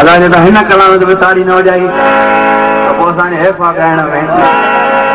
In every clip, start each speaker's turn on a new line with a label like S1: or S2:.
S1: अदा जो हिन कलाम में ताड़ी न हो जाए तो पोइ असांजे हेफ़ा ॻाइण में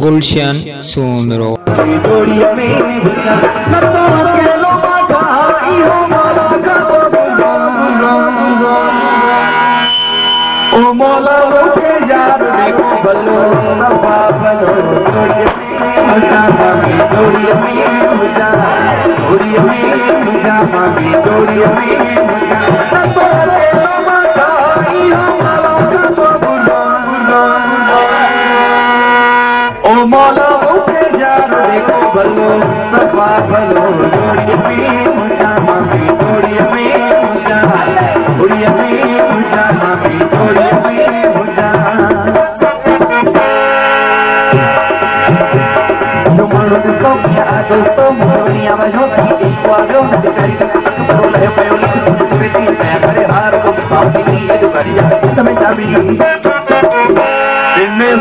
S2: गुलशन सुंदरो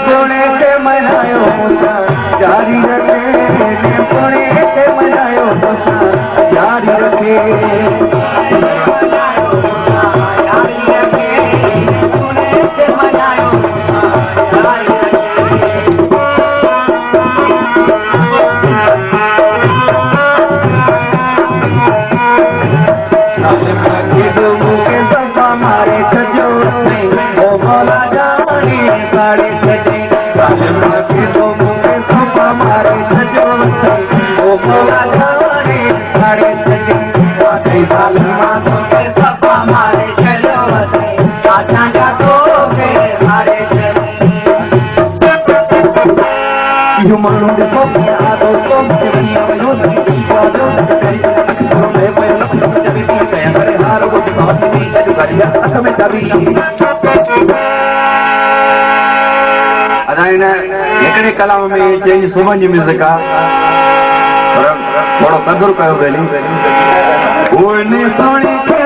S1: सोने के मनायो जारी रखे सोने के मनायो जारी रखे हिकिड़े कलाम में चई सुमन जी म्यूज़िक आहे थोरो कदुरु कयो भली सोणी खे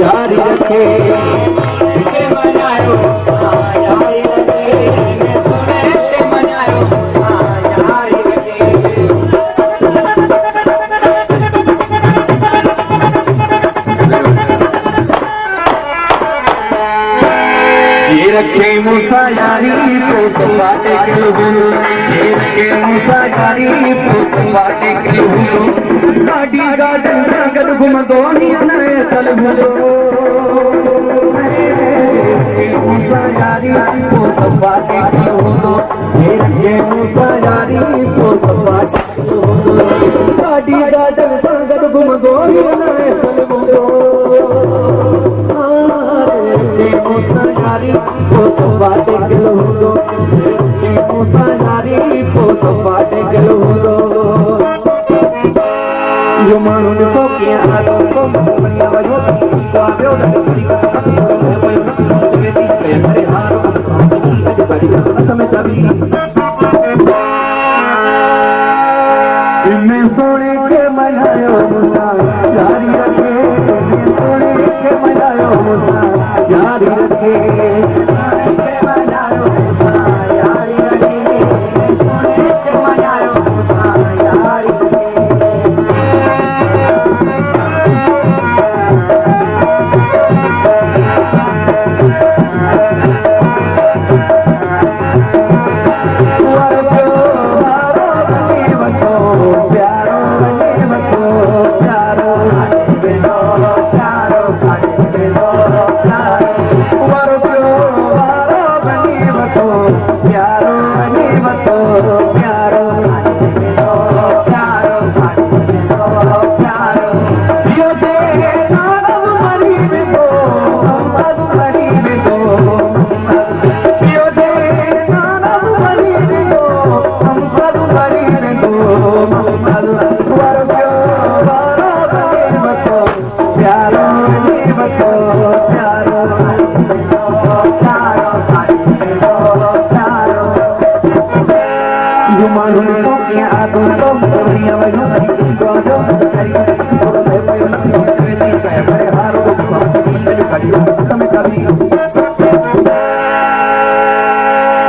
S1: जारी रखे रखे मूसा यारी तो बाटे के हुलो रखे मूसा यारी तो बाटे के हुलो गाड़ी गार्डन गद घुम दोनी नए सल हुलो मूसा यारी तो बाटे के हुलो रखे मूसा यारी तो बाटे के हुलो गाड़ी गार्डन गद घुम दोनी नए सल हुलो बाटे गलो हुलो बाटे गलो हुलो जो माण्हू ॾिसो कीअं आलो बढ़िया वॼो स्वाबियो सोने खे मनायो जारी रखे सोने खे मनायो जारी रखे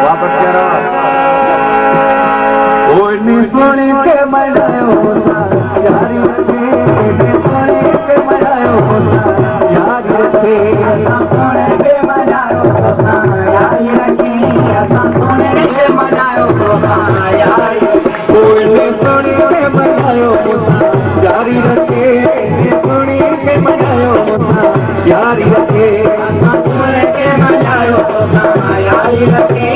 S1: वापस करो सोने के मनायो यारी सोने के मनायो याद रखे सोने के मनायो यारी रखे सोने के मनायो यारी सोने के मनायो यारी रखे सोने के मनायो यारी रखे सोने के मनायो यारी रखे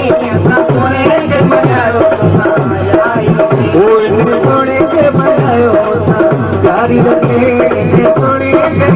S1: सोने के मनायो सोने के मनायो यारी रखे सोने के